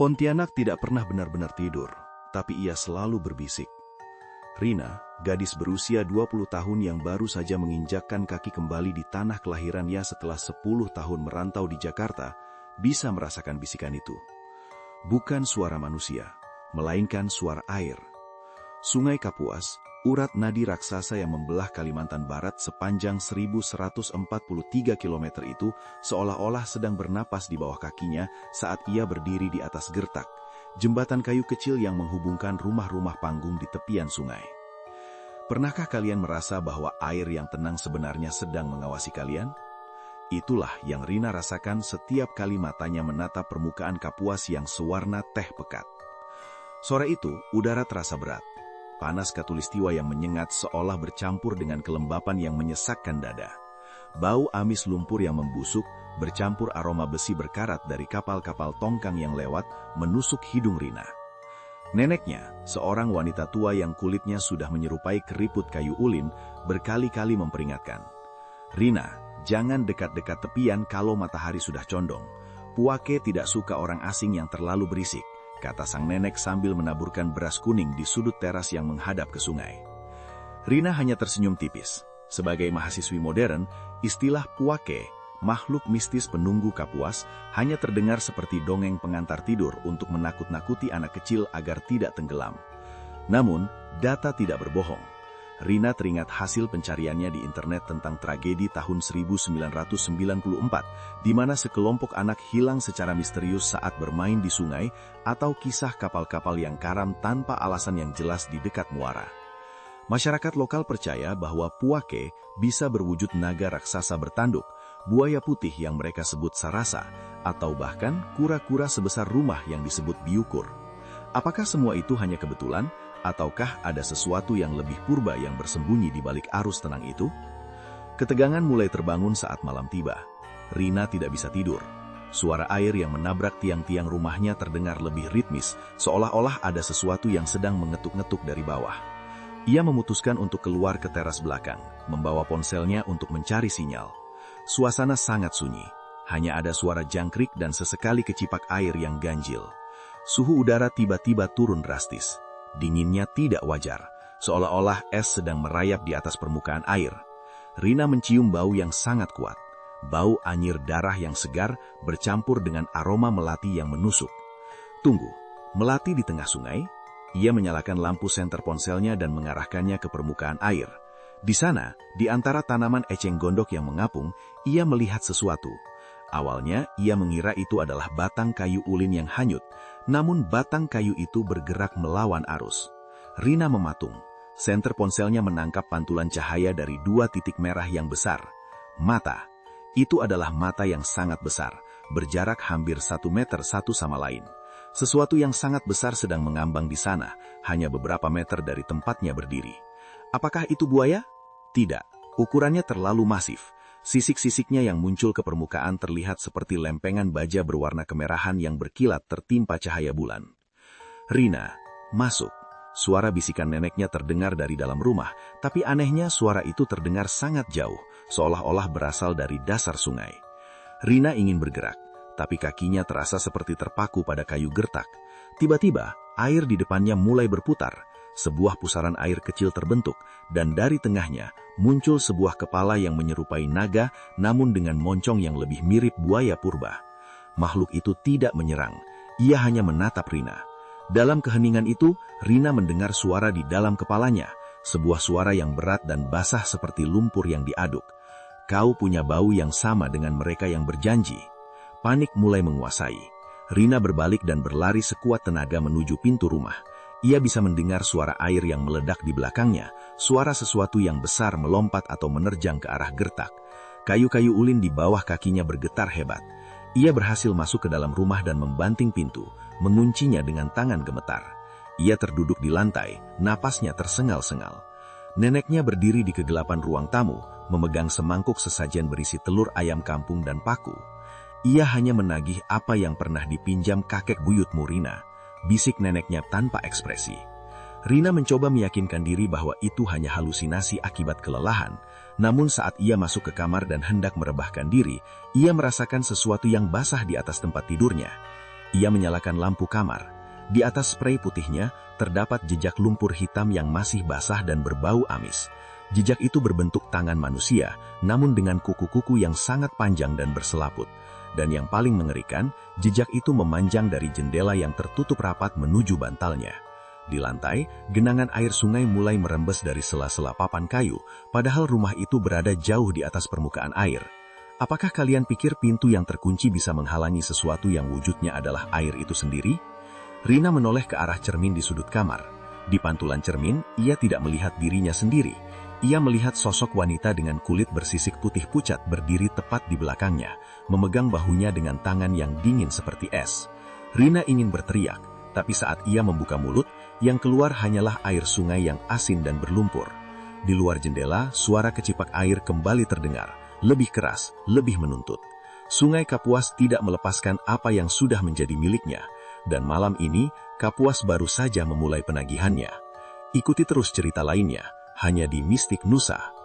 Pontianak tidak pernah benar-benar tidur, tapi ia selalu berbisik. Rina, gadis berusia 20 tahun yang baru saja menginjakkan kaki kembali di tanah kelahirannya setelah 10 tahun merantau di Jakarta, bisa merasakan bisikan itu. Bukan suara manusia, melainkan suara air. Sungai Kapuas, urat nadi raksasa yang membelah Kalimantan Barat sepanjang 1143 km itu seolah-olah sedang bernapas di bawah kakinya saat ia berdiri di atas gertak, jembatan kayu kecil yang menghubungkan rumah-rumah panggung di tepian sungai. Pernahkah kalian merasa bahwa air yang tenang sebenarnya sedang mengawasi kalian? Itulah yang Rina rasakan setiap kali matanya menatap permukaan Kapuas yang sewarna teh pekat. Sore itu, udara terasa berat. Panas khatulistiwa yang menyengat seolah bercampur dengan kelembapan yang menyesakkan dada. Bau amis lumpur yang membusuk, bercampur aroma besi berkarat dari kapal-kapal tongkang yang lewat, menusuk hidung Rina. Neneknya, seorang wanita tua yang kulitnya sudah menyerupai keriput kayu ulin, berkali-kali memperingatkan. Rina, jangan dekat-dekat tepian kalau matahari sudah condong. Puake tidak suka orang asing yang terlalu berisik, kata sang nenek sambil menaburkan beras kuning di sudut teras yang menghadap ke sungai. Rina hanya tersenyum tipis. Sebagai mahasiswi modern, istilah puake, makhluk mistis penunggu Kapuas, hanya terdengar seperti dongeng pengantar tidur untuk menakut-nakuti anak kecil agar tidak tenggelam. Namun, data tidak berbohong. Rina teringat hasil pencariannya di internet tentang tragedi tahun 1994, di mana sekelompok anak hilang secara misterius saat bermain di sungai, atau kisah kapal-kapal yang karam tanpa alasan yang jelas di dekat muara. Masyarakat lokal percaya bahwa puake bisa berwujud naga raksasa bertanduk, buaya putih yang mereka sebut sarasa, atau bahkan kura-kura sebesar rumah yang disebut biukur. Apakah semua itu hanya kebetulan? Ataukah ada sesuatu yang lebih purba yang bersembunyi di balik arus tenang itu? Ketegangan mulai terbangun saat malam tiba. Rina tidak bisa tidur. Suara air yang menabrak tiang-tiang rumahnya terdengar lebih ritmis, seolah-olah ada sesuatu yang sedang mengetuk-ngetuk dari bawah. Ia memutuskan untuk keluar ke teras belakang, membawa ponselnya untuk mencari sinyal. Suasana sangat sunyi. Hanya ada suara jangkrik dan sesekali kecipak air yang ganjil. Suhu udara tiba-tiba turun drastis. Dinginnya tidak wajar, seolah-olah es sedang merayap di atas permukaan air. Rina mencium bau yang sangat kuat. Bau anyir darah yang segar bercampur dengan aroma melati yang menusuk. Tunggu, melati di tengah sungai? Ia menyalakan lampu senter ponselnya dan mengarahkannya ke permukaan air. Di sana, di antara tanaman eceng gondok yang mengapung, ia melihat sesuatu. Awalnya, ia mengira itu adalah batang kayu ulin yang hanyut, namun batang kayu itu bergerak melawan arus. Rina mematung. Senter ponselnya menangkap pantulan cahaya dari dua titik merah yang besar. Mata. Itu adalah mata yang sangat besar, berjarak hampir 1 meter satu sama lain. Sesuatu yang sangat besar sedang mengambang di sana, hanya beberapa meter dari tempatnya berdiri. Apakah itu buaya? Tidak. Ukurannya terlalu masif. Sisik-sisiknya yang muncul ke permukaan terlihat seperti lempengan baja berwarna kemerahan yang berkilat tertimpa cahaya bulan. Rina, masuk. Suara bisikan neneknya terdengar dari dalam rumah, tapi anehnya suara itu terdengar sangat jauh, seolah-olah berasal dari dasar sungai. Rina ingin bergerak, tapi kakinya terasa seperti terpaku pada kayu gertak. Tiba-tiba, air di depannya mulai berputar. Sebuah pusaran air kecil terbentuk, dan dari tengahnya muncul sebuah kepala yang menyerupai naga, namun dengan moncong yang lebih mirip buaya purba. Makhluk itu tidak menyerang, ia hanya menatap Rina. Dalam keheningan itu, Rina mendengar suara di dalam kepalanya, sebuah suara yang berat dan basah seperti lumpur yang diaduk. Kau punya bau yang sama dengan mereka yang berjanji. Panik mulai menguasai. Rina berbalik dan berlari sekuat tenaga menuju pintu rumah. Ia bisa mendengar suara air yang meledak di belakangnya, suara sesuatu yang besar melompat atau menerjang ke arah gertak. Kayu-kayu ulin di bawah kakinya bergetar hebat. Ia berhasil masuk ke dalam rumah dan membanting pintu, menguncinya dengan tangan gemetar. Ia terduduk di lantai, napasnya tersengal-sengal. Neneknya berdiri di kegelapan ruang tamu, memegang semangkuk sesajen berisi telur ayam kampung dan paku. Ia hanya menagih apa yang pernah dipinjam kakek buyutmu Rina. Bisik neneknya tanpa ekspresi. Rina mencoba meyakinkan diri bahwa itu hanya halusinasi akibat kelelahan, namun saat ia masuk ke kamar dan hendak merebahkan diri, ia merasakan sesuatu yang basah di atas tempat tidurnya. Ia menyalakan lampu kamar. Di atas sprei putihnya, terdapat jejak lumpur hitam yang masih basah dan berbau amis. Jejak itu berbentuk tangan manusia, namun dengan kuku-kuku yang sangat panjang dan berselaput. Dan yang paling mengerikan, jejak itu memanjang dari jendela yang tertutup rapat menuju bantalnya. Di lantai, genangan air sungai mulai merembes dari sela-sela papan kayu, padahal rumah itu berada jauh di atas permukaan air. Apakah kalian pikir pintu yang terkunci bisa menghalangi sesuatu yang wujudnya adalah air itu sendiri? Rina menoleh ke arah cermin di sudut kamar. Di pantulan cermin, ia tidak melihat dirinya sendiri. Ia melihat sosok wanita dengan kulit bersisik putih pucat berdiri tepat di belakangnya, memegang bahunya dengan tangan yang dingin seperti es. Rina ingin berteriak, tapi saat ia membuka mulut, yang keluar hanyalah air sungai yang asin dan berlumpur. Di luar jendela, suara kecipak air kembali terdengar, lebih keras, lebih menuntut. Sungai Kapuas tidak melepaskan apa yang sudah menjadi miliknya, dan malam ini, Kapuas baru saja memulai penagihannya. Ikuti terus cerita lainnya, hanya di Mistik Nusa.